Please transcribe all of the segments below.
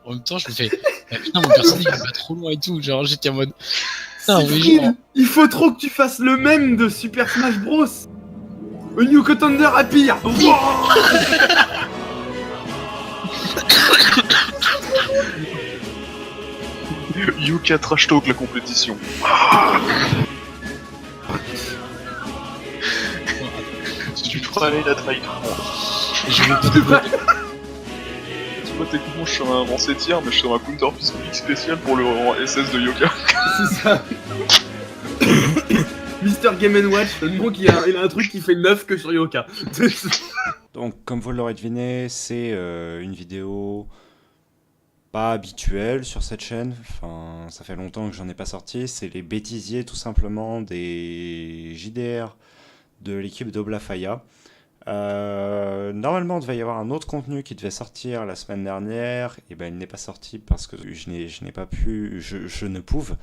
En même temps, je me fais, putain, mon personnage il va trop loin et tout. Genre, j'étais en mode, putain, mais Siegfried, genre, il faut trop que tu fasses le même de Super Smash Bros. A New Contender Appear. Yuka trash talk la compétition. Tu feras aller la traite. je vais pas te Moi techniquement je serais un rang 7ème, mais je serais un counter physique spécial pour le rang SS de Yoka. C'est ça. Mister Game & Watch, donc il a un truc qui fait 9 que sur Yoka. Donc, comme vous l'aurez deviné, c'est une vidéo pas habituelle sur cette chaîne. Enfin, ça fait longtemps que j'en ai pas sorti. C'est les bêtisiers, tout simplement, des JDR de l'équipe d'Oblafaya. Normalement, il devait y avoir un autre contenu qui devait sortir la semaine dernière. Et ben, il n'est pas sorti parce que je n'ai pas pu, je ne pouvais.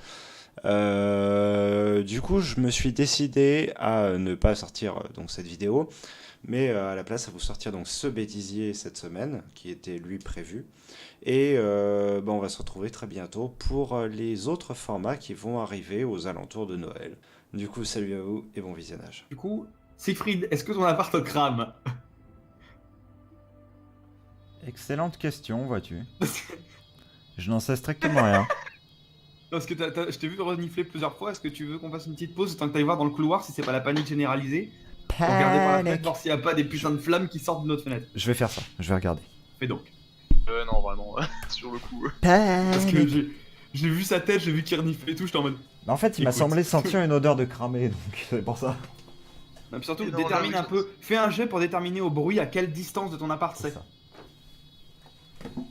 Du coup, je me suis décidé à ne pas sortir donc cette vidéo, mais à la place à vous sortir donc ce bêtisier cette semaine qui était lui prévu. Et on va se retrouver très bientôt pour les autres formats qui vont arriver aux alentours de Noël. Du coup, salut à vous et bon visionnage. Du coup, Siegfried, est-ce que ton appart crame? Excellente question, vois-tu. Je n'en sais strictement rien. Parce que je t'ai vu renifler plusieurs fois, est-ce que tu veux qu'on fasse une petite pause, tant que t'ailles voir dans le couloir si c'est pas la panique généralisée? Pour regarder par la fenêtre, voir s'il n'y a pas des putains de flammes qui sortent de notre fenêtre. Je vais faire ça, je vais regarder. Fais donc. Non, vraiment, sur le coup. Parce que j'ai vu sa tête, j'ai vu qu'il reniflait et tout, j'étais en mode... En fait, il m'a Écoute. semblé sentir une odeur de cramé, donc c'est pour ça. Non, puis surtout, Et non, détermine là, un peu, fais un jet pour déterminer au bruit à quelle distance de ton appart c'est. ça. Putain,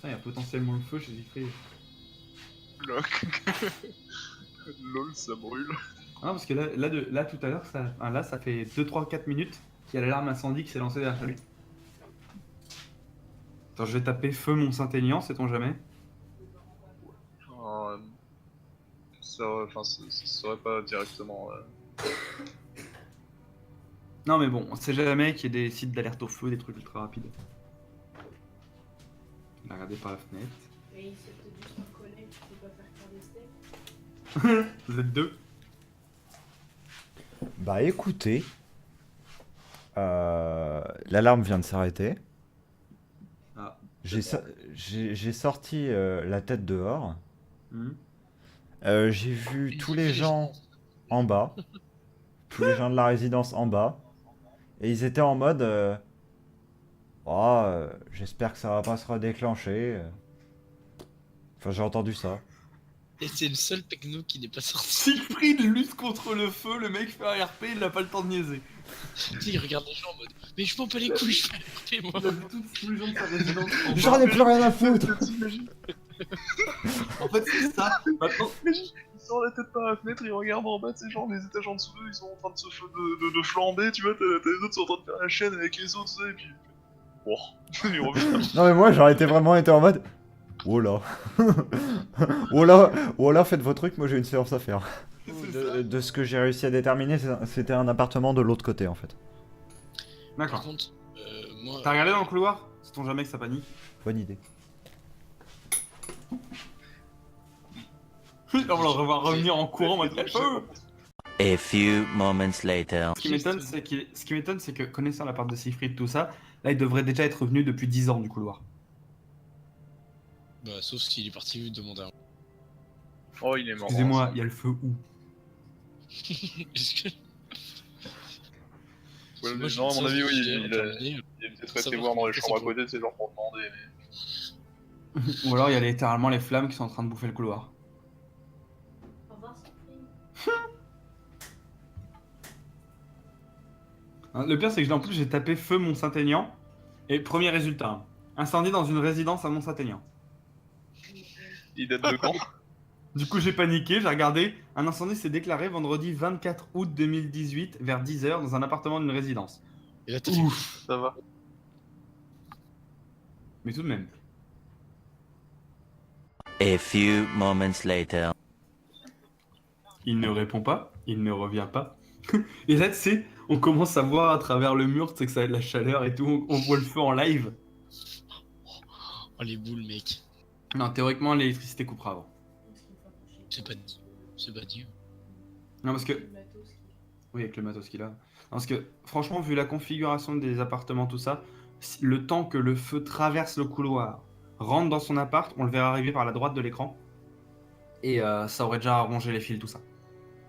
il y a potentiellement le feu chez Siegfried. Lol, ça brûle. Ah non, parce que là tout à l'heure, ça fait 2, 3, 4 minutes qu'il y a l'alarme incendie qui s'est lancée derrière lui. Attends, je vais taper feu Mont-Saint-Aignan, sait-on jamais. Ça serait pas directement... Non mais bon, on sait jamais qu'il y ait des sites d'alerte au feu, des trucs ultra rapides. Il a regardé par la fenêtre. Et il s'est peut-être juste en collègue, tu peux pas faire des steaks. Vous êtes deux. Bah écoutez, l'alarme vient de s'arrêter. Ah. J'ai sorti la tête dehors. Mhm. J'ai vu tous les gens en bas. Tous les gens de la résidence en bas. Et ils étaient en mode... j'espère que ça va pas se redéclencher. Enfin, j'ai entendu ça. Et c'est le seul techno qui n'est pas sorti. Siegfried lutte contre le feu, le mec fait un RP, il a pas le temps de niaiser. Tu sais, il regarde les gens en mode, mais je m'en bats les couilles, je fais un RP, moi. Il a vu tous les gens de sa résidence. en J'en bas. ai plus rien à foutre. En fait, c'est ça. Maintenant, Il sort la tête par la fenêtre, il regarde en bas, tu sais, genre les étages en dessous d'eux, ils sont en train de flamber, tu vois, t'as les autres sont en train de faire la chaîne avec les autres, tu sais, et puis... Bon, il revient. Non mais moi j'aurais vraiment été en mode... Oh là. Oh là, faites vos trucs, moi j'ai une séance à faire. De ce que j'ai réussi à déterminer, c'était un appartement de l'autre côté en fait. Par d'accord. contre, moi, T'as regardé dans le couloir? Sait-on jamais que ça panique? Bonne idée. On va le revoir revenir en courant, moi, très feu. A few moments later. Ce qui m'étonne, c'est que connaissant la part de Siegfried, tout ça, là, il devrait déjà être revenu depuis 10 ans du couloir. bah, sauf s'il est parti demander un. Oh, il est mort. Excusez-moi, il y a le feu où? Est-ce que. Ouais, Moi, je non, à dis mon ça, avis, je oui, dis, il a peut-être été voir dans les chambres à côté, c'est genre pour demander, mais... Ou alors il y a littéralement les flammes qui sont en train de bouffer le couloir. Au revoir, Siegfried. Hein, le pire, c'est que en plus, j'ai tapé feu Mont-Saint-Aignan. Et premier résultat, hein. Incendie dans une résidence à Mont-Saint-Aignan. Il date de quand? Du coup, j'ai paniqué, j'ai regardé. Un incendie s'est déclaré vendredi 24 août 2018 vers 10h dans un appartement d'une résidence. Et là, t'as fait. Ouf, Ça va. mais tout de même. A few moments later. Il ne répond pas, il ne revient pas. Et là, tu sais, on commence à voir à travers le mur, tu sais que ça a de la chaleur et tout, on voit le feu en live. Oh Oh les boules, mec. Non, théoriquement, l'électricité coupera avant. C'est pas dit. C'est pas dit. Non, parce que. Oui, avec le matos qu'il a. Non, parce que, franchement, vu la configuration des appartements, tout ça, le temps que le feu traverse le couloir, rentre dans son appart, on le verra arriver par la droite de l'écran. Et ça aurait déjà arrangé les fils, tout ça.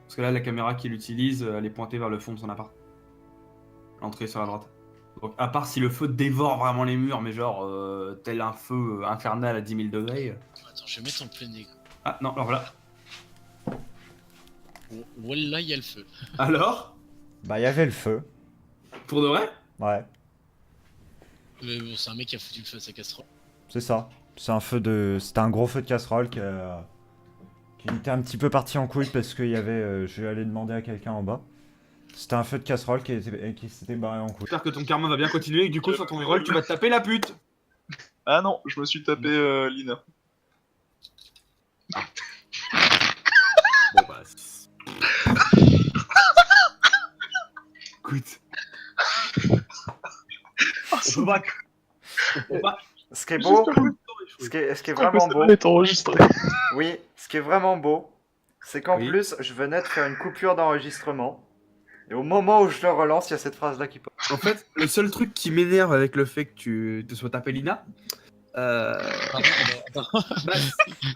Parce que là, la caméra qu'il utilise, elle est pointée vers le fond de son appart. L'entrée sur la droite. Donc, à part si le feu dévore vraiment les murs, mais genre, tel un feu infernal à 10 000 degrés. Attends, je vais mettre en plein écran. Ah, non, alors voilà. Wallah, il y a le feu. Alors Bah, il y avait le feu. Pour de vrai Ouais, Bon, c'est un mec qui a foutu le feu à sa casserole. c'est ça. C'est un feu de. C'était un gros feu de casserole qui était un petit peu parti en couille parce qu'il y avait. Je vais aller demander à quelqu'un en bas. C'était un feu de casserole qui s'était barré en couille. J'espère que ton karma va bien continuer et que du coup, sur ton reroll, tu vas te taper la pute. Ah non, je me suis tapé Lina. Bon bah. Écoute. On va. On va. Ce qui est beau, ce qui est vraiment beau, est enregistré. oui, ce qui est vraiment beau, c'est qu'en Oui. plus, je venais de faire une coupure d'enregistrement. Et au moment où je le relance, il y a cette phrase-là qui passe. En fait, le seul truc qui m'énerve avec le fait que tu te sois tapé Lina. Pardon, attends. Bah,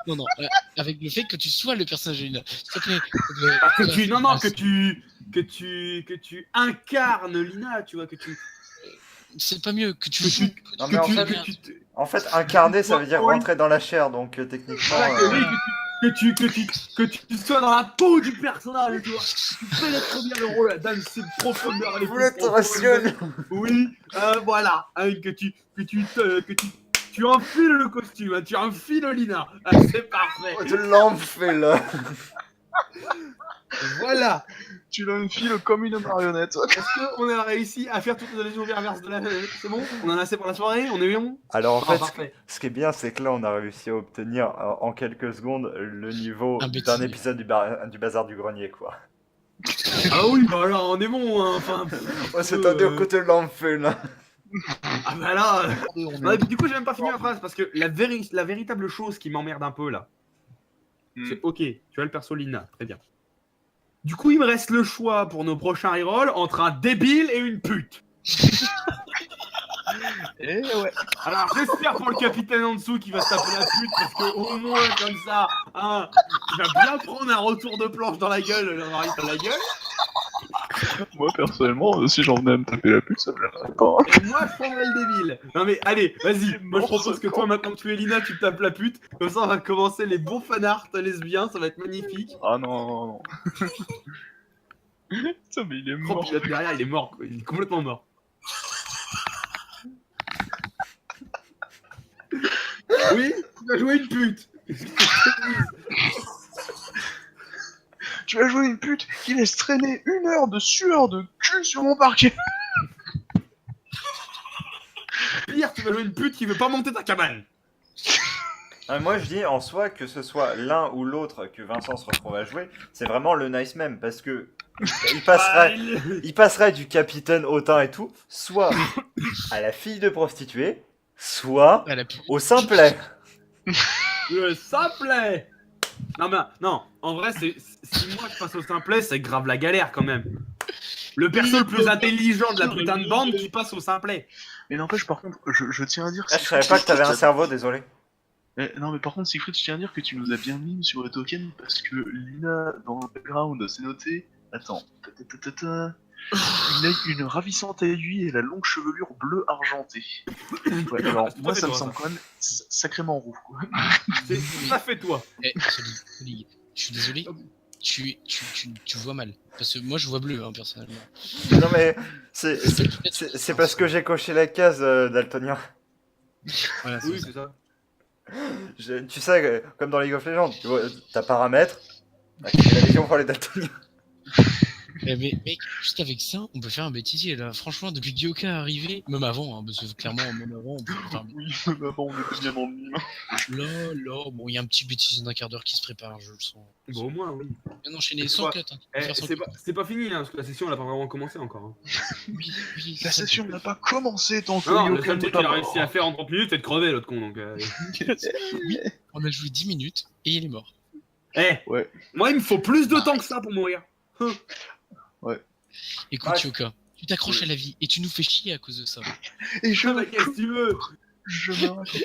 Non, non, avec le fait que tu sois le personnage de Lina. S'il te plaît. que tu. Non, non, que tu incarnes Lina, tu vois, que tu. C'est pas mieux que tu Que joues. tu. Non, mais en fait, incarner, ça veut dire rentrer dans la chair, donc techniquement. Voilà, que tu sois dans la peau du personnage, tu vois. Tu pénètres bien le rôle dans ses profondeurs. Les Vous plus l'êtes profondes. rationnel. Oui, voilà. Hein, que tu enfiles le costume, hein, tu enfiles Lina. Ah, c'est parfait. De l'enfer là. Voilà. Tu l'enfiles comme une marionnette. Est-ce qu'on a réussi à faire toutes les allusions perverses de la. C'est bon? On en a assez pour la soirée? On est bon? Alors en Ah, fait, parfait. ce qui est bien, c'est que là, on a réussi à obtenir en quelques secondes le niveau Un d'un bêtisier. épisode du Bazar du Grenier, quoi. Ah oui, bah là, on est bon. Hein, enfin. Ouais, c'est-à-dire côté de l'enfer là. Ah bah là. Ouais, puis du coup, j'ai même pas fini ma phrase parce que la véritable chose qui m'emmerde un peu là, c'est ok, tu as le perso Lina, très bien. Du coup, il me reste le choix pour nos prochains rerolls entre un débile et une pute. Et ouais. Alors, j'espère pour le capitaine en dessous qui va se taper la pute parce que au moins comme ça, hein, il va bien prendre un retour de planche dans la gueule, dans la gueule. Moi personnellement, si j'en venais à me taper la pute, ça me gênerait pas. Et moi, je prendrais le débile. Non mais allez, vas-y. Moi, je propose que toi, maintenant que tu es Lina, tu te tapes la pute. Comme ça, on va commencer les bons fanarts lesbiens. Ça va être magnifique. Ah non. Putain, mais il est Oh, mort. puis l'autre derrière, il est mort. Quoi. Il est complètement mort. Oui, tu vas jouer une pute. Tu vas jouer une pute qui laisse traîner 1 heure de sueur de cul sur mon parquet. Pire, tu vas jouer une pute qui veut pas monter ta cabane. Moi, je dis en soi que ce soit l'un ou l'autre que Vincent se retrouve à jouer, c'est vraiment le nice même parce que il passerait du capitaine hautain et tout, soit à la fille de prostituée, soit À la pute. au simplet. Le simplet. Non, mais non, en vrai, si moi je passe au simplet, c'est grave la galère quand même. Le perso le plus intelligent de la putain de bande qui passe au simplet. Mais n'empêche, par contre, je tiens à dire. Ah, je savais pas que t'avais un cerveau, désolé. Non, mais par contre, Siegfried, je tiens à dire que tu nous as bien mis sur le token parce que Lina, dans le background, c'est noté. Attends. Il a une ravissante aiguille et la longue chevelure bleu argentée. Ouais, alors, moi, ça me semble quand même sacrément roux. Quoi. C'est ça fait toi. Eh, Solide, je suis désolé. Tu vois mal. Parce que moi, je vois bleu, hein, personnellement. Non mais c'est parce que j'ai coché la case daltonien. Voilà, Oui, c'est c'est ça. Tu sais, comme dans League of Legends, tu vois, t'as paramètres, activer la vision pour les daltoniens. Mais mec, juste avec ça, on peut faire un bêtisier là. Franchement, depuis que Yoka est arrivé, même avant, hein, parce que clairement, même avant, on peut faire un bêtisier. Oui, maman, on est bien dans le mime. Là, bon, il y a un petit bêtisier d'un quart d'heure qui se prépare, je le sens. Bon, au moins, oui. Bien enchaîné, C'est sans pas- cut. Hein. On peut faire sans cut. C'est pas fini, hein, parce que la session, elle a pas vraiment commencé encore. Hein. Oui, La ça, session n'a pas commencé tant que Non, le Yoka seul n'est truc pas qu'il a mort. réussi à faire en 30 minutes, c'est de crever, l'autre con, donc... On a joué 10 minutes et il est mort. Eh, Ouais. moi, il me faut plus de temps que ça pour mourir. Écoute, Ouais. Yoka, tu t'accroches à la vie et tu nous fais chier à cause de ça. Et je Bah, qu'est-ce que tu veux? Je me raccroche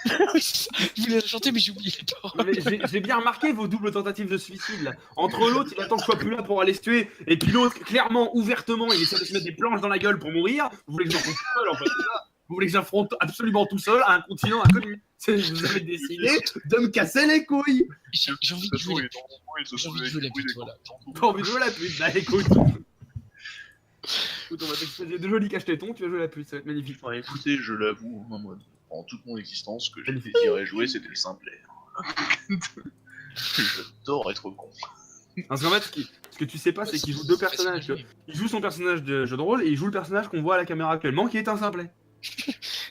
à la Je voulais la chanter, mais j'ai oublié les paroles. Non, mais j'ai bien remarqué vos doubles tentatives de suicide, là. Entre l'autre, il attend que je sois plus là pour aller se tuer, et puis l'autre, clairement, ouvertement, il essaie de se mettre des planches dans la gueule pour mourir. Vous voulez que j'affronte tout seul, en fait, c'est ça. Vous voulez que j'affronte absolument tout seul à un continent inconnu. Vous avez décidé de me casser les couilles. J'ai envie de jouer la pute. J'ai envie de jouer la pute, voilà. T'as envie de jouer la pute? Bah écoute. Écoute, on va t'exposer de jolis cache-tétons, tu vas jouer la pute, ça va être magnifique. Enfin, écoutez, je l'avoue, moi, pendant toute mon existence, ce que j'ai désiré jouer, c'était le simplet. J'adore être con. Parce qu'en fait, ce que tu sais pas, c'est qu'il joue deux personnages. Il joue son personnage de jeu de rôle et il joue le personnage qu'on voit à la caméra actuellement, qui est un simplet.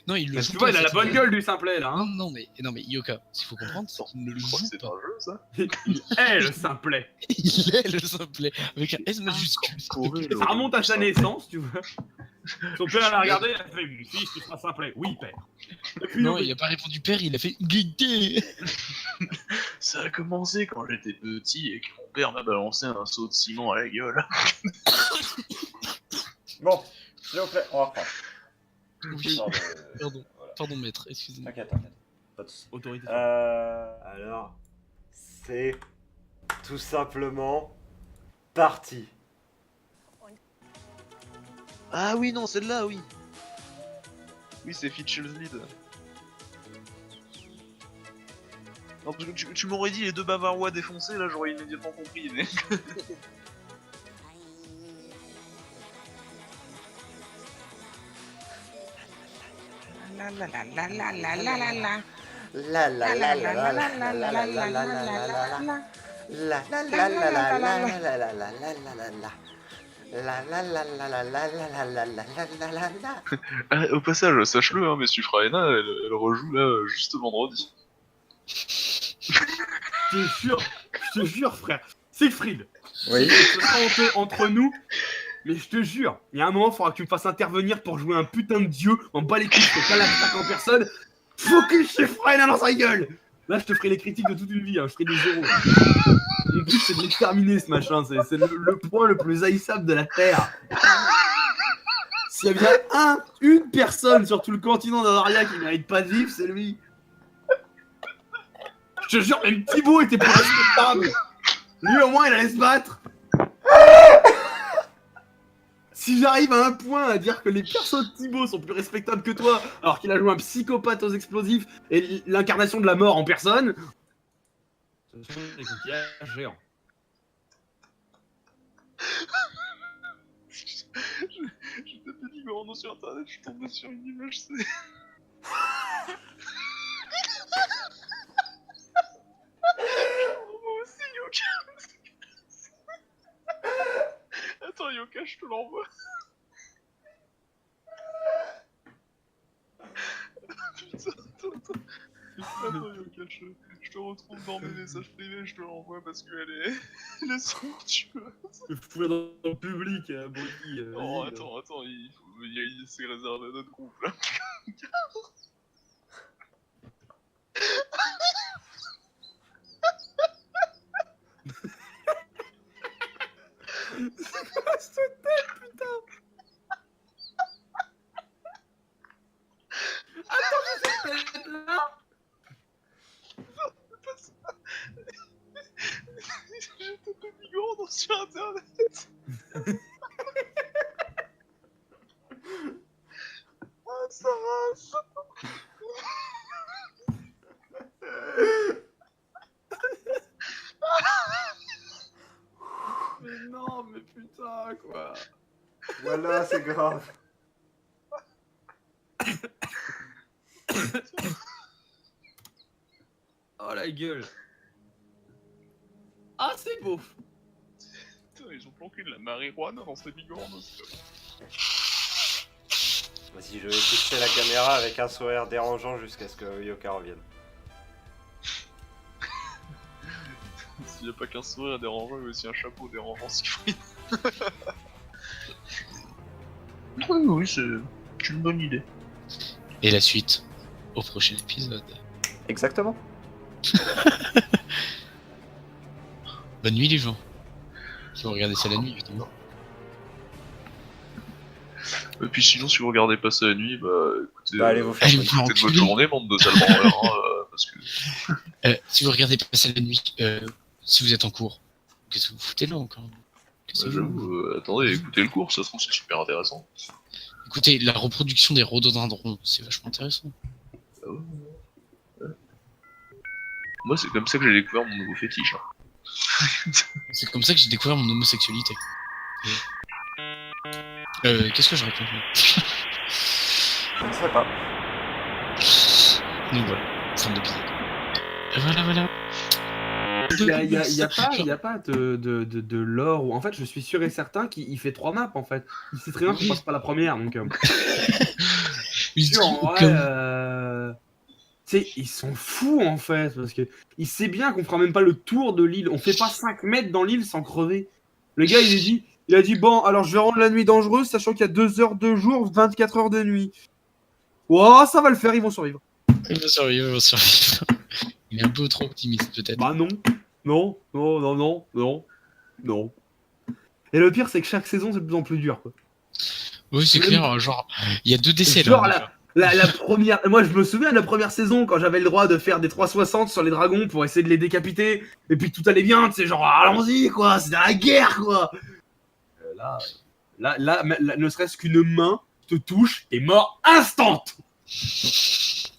Non, il le Parce joue que tu vois, pas, il a la c'est bonne tout. gueule du simplet là. Hein. Non, mais Yoka, ce qu'il faut comprendre, c'est qu'il ne le Je crois que joue c'est pas. un jeu, ça. Il est le simplet. Il est le simplet, avec un S majuscule. Corée, Ça remonte à sa naissance, tu vois. Son père l'a regardé, il a fait mon fils, tu seras simplet. Oui, père. Et puis, Non, oui. il a pas répondu père, il a fait guité. Ça a commencé quand j'étais petit et que mon père m'a balancé un seau de ciment à la gueule. Bon, s'il vous plaît, on va reprendre. Oui, Pardon, pardon, voilà. pardon maître, excusez-moi. T'inquiète. Pas de soucis. Autorité. Alors, c'est tout simplement parti. Ah oui, non, celle-là, oui. Oui, c'est Fitchell's Lead. Non, parce que tu m'aurais dit les deux bavarois défoncés, là, j'aurais immédiatement compris. Mais... Ah, au passage, sache-le, hein, mais Suffraena, elle rejoue là juste vendredi. Je te jure, frère. Siegfried, Oui. ce sera entre nous. Mais je te jure, il y a un moment, il faudra que tu me fasses intervenir pour jouer un putain de dieu en bas les couilles, je te cale l'attaque en personne. Focus Siegfried dans sa gueule. Là, je te ferai les critiques de toute une vie, hein, je ferai des zéros. Mon but, c'est de l'exterminer, ce machin. C'est le point le plus haïssable de la Terre. S'il y a bien une personne sur tout le continent d'Azaria qui mérite pas de vivre, c'est lui. Je te jure, même Thibaut était plus respectable. Lui, au moins, il allait se battre. Si j'arrive à un point à dire que les persos de Thibaut sont plus respectables que toi, alors qu'il a joué un psychopathe aux explosifs et l'incarnation de la mort en personne. Ce sont des coquillages géants. J'ai tapé numéro nom sur internet, je suis tombé sur une image, c'est... Moi aussi, Yoka. Attends, Yoka, je te l'envoie. Putain, attends. Attends, Yoka, je te retrouve dans mes messages privés, je te l'envoie parce qu'elle est... Elle est somptueuse. Je fous dans le public, Brody. Non, attends, c'est réservé à notre groupe, là. J'ai tapé Bigorneau sur internet. Ah, ça rase. Mais non, mais putain, quoi. Voilà, c'est grave. Oh la gueule. Ah, c'est beau. putain, ils ont planqué de la marijuana dans ces bigornes. Vas-y, je vais fixer la caméra avec un sourire dérangeant jusqu'à ce que Yoka revienne. S'il n'y a pas qu'un sourire dérangeant, il y a aussi un chapeau dérangeant, Siegfried. Oui, c'est une bonne idée. Et la suite au prochain épisode. Exactement. Bonne nuit les gens. Si vous regardez ça la nuit, évidemment. Et puis sinon, si vous regardez pas ça la nuit, bah écoutez, Bah, allez vous faire allez foutre. vous faire écoutez de votre enculer. journée, bande de sales branleurs, hein, parce que... Si vous regardez pas ça la nuit, si vous êtes en cours, qu'est-ce que vous foutez là encore? Qu'est-ce que vous- J'avoue, attendez, écoutez le cours, ça se trouve c'est super intéressant. Écoutez, la reproduction des rhododendrons, c'est vachement intéressant. Ah ouais. Moi, c'est comme ça que j'ai découvert mon nouveau fétiche. Hein. C'est comme ça que j'ai découvert mon homosexualité. Qu'est-ce que je raconte moi? Je ne sais pas. Donc voilà, fin de l'épisode. Voilà. Il y a pas de lore où en fait je suis sûr et certain qu'il fait 3 maps en fait. Il sait très bien qu'on passe pas la première donc. Sûr, en vrai, tu sais, ils sont fous en fait parce que il sait bien qu'on fera même pas le tour de l'île. On fait pas 5 mètres dans l'île sans crever. Le gars il a dit bon alors je vais rendre la nuit dangereuse sachant qu'il y a 2 heures de jour, 24 heures de nuit. Ouah, ça va le faire, ils vont survivre. Il va survivre. Il est un peu trop optimiste peut-être. Bah non. Et le pire, c'est que chaque saison, c'est de plus en plus dur, quoi. Oui, c'est même- clair, genre, il y a 2 décès Genre, là. la première. Moi, je me souviens de la première saison quand j'avais le droit de faire des 360 sur les dragons pour essayer de les décapiter. Et puis tout allait bien, tu sais, genre, allons-y, quoi, c'est la guerre, quoi. Là, ne serait-ce qu'une main te touche, t'es mort instant.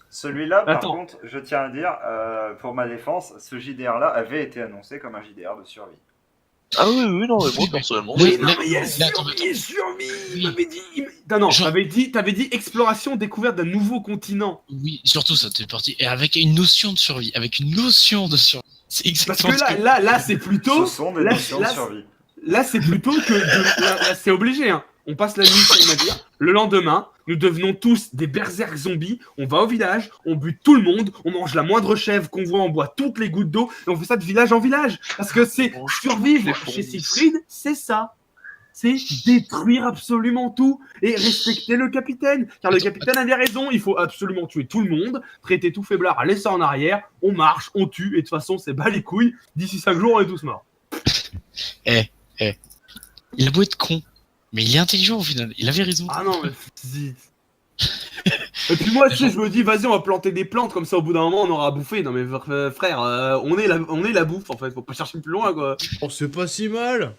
Celui-là, par Attends. contre, je tiens à dire, pour ma défense, ce JDR-là avait été annoncé comme un JDR de survie. Ah oui, non, mais moi personnellement, Oui, Non, là- mais il y a là, attends, survie. Oui. Il m'avait dit. Non, Genre- t'avais dit exploration, découverte d'un nouveau continent. Oui, surtout ça, t'es parti. Et avec une notion de survie. C'est Parce exactement que là, c'est plutôt. Ce sont des là, notions de là, survie. Là, c'est plutôt que. Là, c'est obligé, hein. On passe la nuit sur le navire. Le lendemain, nous devenons tous des berserks zombies. On va au village, on bute tout le monde, on mange la moindre chèvre qu'on voit, on boit toutes les gouttes d'eau, et on fait ça de village en village. Parce que c'est On survivre les chez fourmis. Siegfried, c'est ça. C'est détruire absolument tout et respecter le capitaine. Car le capitaine avait raison, il faut absolument tuer tout le monde, traiter tout faiblard à laisser en arrière, on marche, on tue, et de toute façon, c'est bas les couilles. D'ici 5 jours, on est tous morts. Il a beau être con, mais il est intelligent au final. Il avait raison. Ah non, mais zit. Et puis moi, tu sais, je me dis, vas-y, on va planter des plantes, comme ça, au bout d'un moment, on aura à bouffer. Non mais frère, on est la bouffe, en fait, faut pas chercher plus loin, quoi. Oh, c'est pas si mal.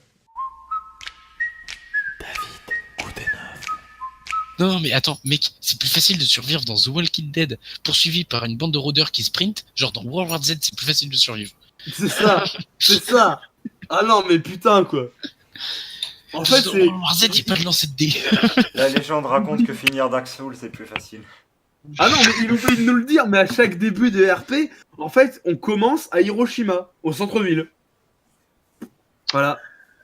Non, mais attends, mec, c'est plus facile de survivre dans The Walking Dead, poursuivi par une bande de rôdeurs qui sprint. Genre dans World War Z, c'est plus facile de survivre. C'est ça, c'est ça. Ah non, mais putain, quoi. En fait, dans c'est... World War Z, il n'y a pas de lancer de dés. La légende raconte que finir Dark Souls, c'est plus facile. Ah non, mais ils ont oublié de nous le dire, mais à chaque début de RP, en fait, on commence à Hiroshima, au centre-ville. Voilà.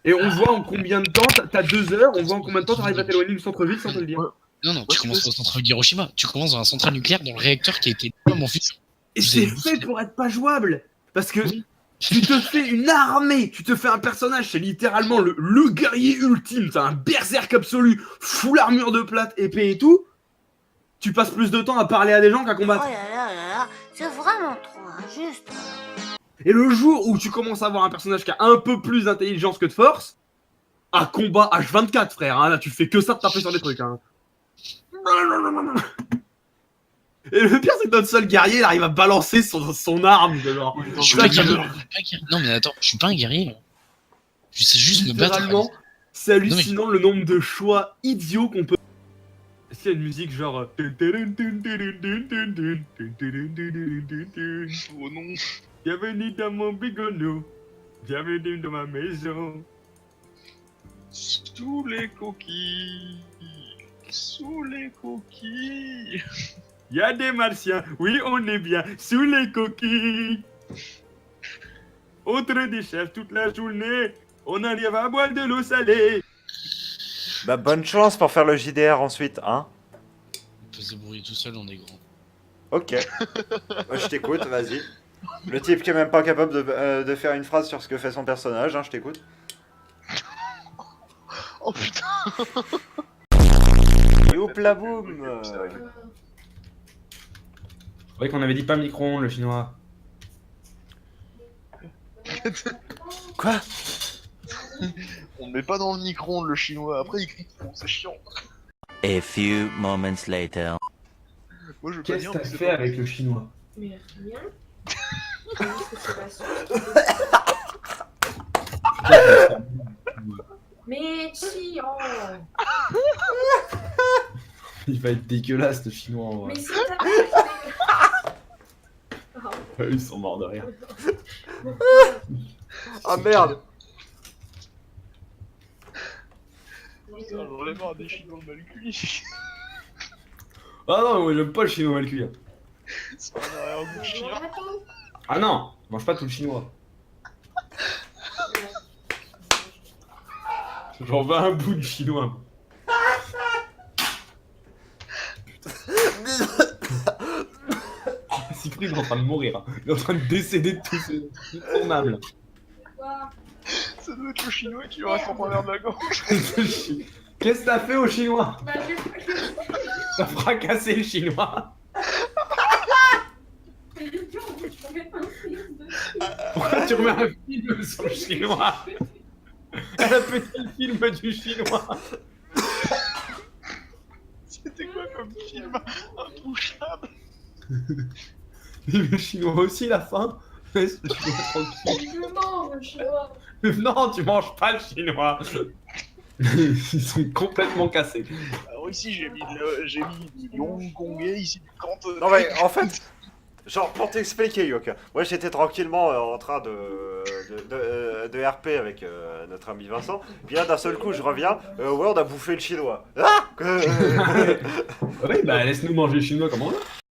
Et on voit en combien de temps, t'as 2 heures, on voit en combien de temps t'arrives à t'éloigner du centre-ville sans te le dire. Non, tu commences au centre d'Hiroshima. Tu commences dans la centrale nucléaire, dans le réacteur qui a été... mon fils. Et Vous c'est avez fait pour être pas jouable. Parce que Oui. tu te fais une armée, tu te fais un personnage, c'est littéralement le guerrier ultime. T'as un berserk absolu, full armure de plate, épée et tout. Tu passes plus de temps à parler à des gens qu'à combattre. Oh là là, c'est vraiment trop injuste. Et le jour où tu commences à avoir un personnage qui a un peu plus d'intelligence que de force, à combat H24, frère, hein, là tu fais que ça de taper sur des trucs. Hein. Et le pire, c'est que notre seul guerrier, il arrive à balancer son arme. De genre. Je suis Ça, pas ça guerrier. me- Non, mais attends, je suis pas un guerrier. Je sais juste me battre. Littéralement, c'est hallucinant le nombre de choix idiots qu'on peut. Est-ce qu'il y a une musique genre. Oh non. Bienvenue dans mon bigono. Bienvenue dans ma maison. Sous les coquilles. Sous les coquilles. Il y a des martiens. Oui, on est bien. Sous les coquilles. Autre des chefs toute la journée. On a un lièvre à boire de l'eau salée. Bah bonne chance pour faire le JDR ensuite, hein. On peut se débrouiller tout seul, on est grand. Ok. Bah, je t'écoute, vas-y. Le type qui est même pas capable de faire une phrase sur ce que fait son personnage, hein, je t'écoute. Oh putain. Youp la boum. Je croyais qu'on avait dit pas micro-ondes, le chinois. Quoi? On ne met pas dans le micro-ondes le chinois, après il crie trop, c'est chiant. A few moments later. Moi je veux pas Qu'est-ce dire, que mais t'as c'est fait pas- avec le chinois? Mais rien. C'est juste que c'est pas sûr. Mais si, oh. Il va être dégueulasse, le chinois, en vrai. Mais si t'as pas Ils sont morts de rire. Ah merde. Putain, j'en ai marre des chinois mal cuits. Ah non, moi j'aime pas le chinois mal cuit. C'est un arrière-goût chien. Ah non, mange pas tout le chinois. J'en veux un bout de chinois. Siegfried est en train de mourir. Il est en train de décéder de tout ce tournable. Quoi? Ça doit être le chinois qui lui reste en travers de la gorge. Qu'est-ce que t'as fait au chinois? Bah, je T'as fracassé le chinois. Pourquoi tu remets un film sur le chinois? Un petit film du chinois. C'était quoi comme film intouchable? Le chinois aussi, la fin. Laisse le chinois tranquille. Je mange le chinois. Non, tu manges pas le chinois. Ils sont complètement cassés. Alors ici j'ai mis du hongkongais, ici du cantonais. Non mais en fait, genre pour t'expliquer Yoka, moi j'étais tranquillement en train de RP avec notre ami Vincent, puis là d'un seul coup je reviens, ouais on a bouffé le chinois. Ah Oui, bah laisse-nous manger le chinois comme on veut.